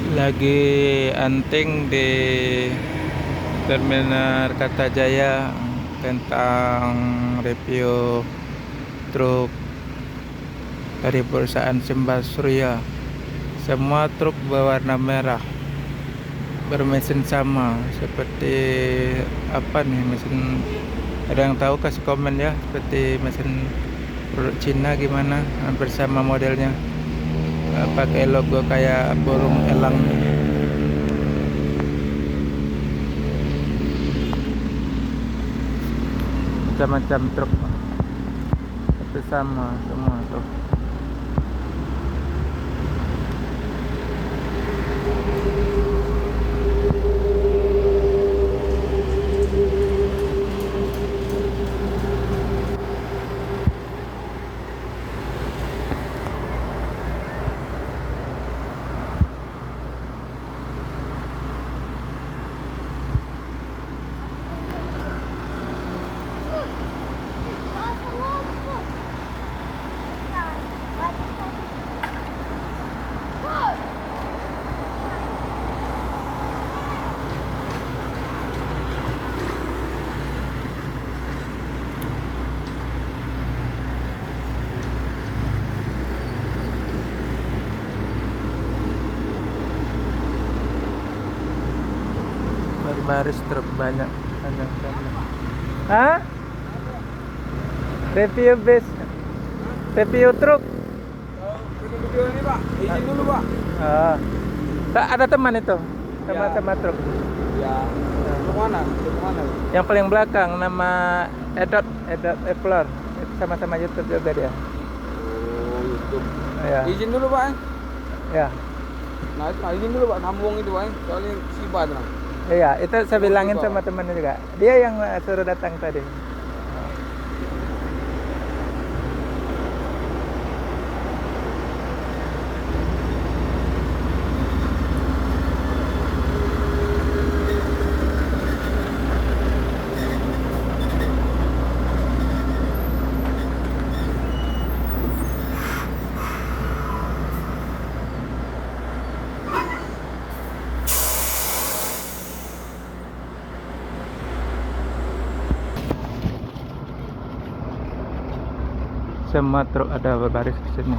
Lagi anting di Terminal Kartajaya tentang review truk dari perusahaan Simbas Surya. Semua truk berwarna merah, bermesin sama seperti apa nih mesin, ada yang tahu kasih komen ya, seperti mesin produk Cina gimana, hampir sama modelnya. Pakai logo kayak burung elang, macam-macam truk tapi sama semua tuh. Baris truk banyak. Hah? Review base, review truk. Video ini Pak, izin dulu Pak. Tak ada teman itu, sama-sama truk. Ya, ke mana? Ke mana? Yang paling belakang nama Edot Epler, itu sama-sama YouTube juga dia. Oh, YouTube. Ya. Izin dulu Pak. Ya. Nah, izin dulu Pak, sambung itu Pak. Soalnya sibuk nah. Iya, itu saya bilangin sama temannya juga. Dia yang suruh datang tadi. Semua truk ada berbaris di sini.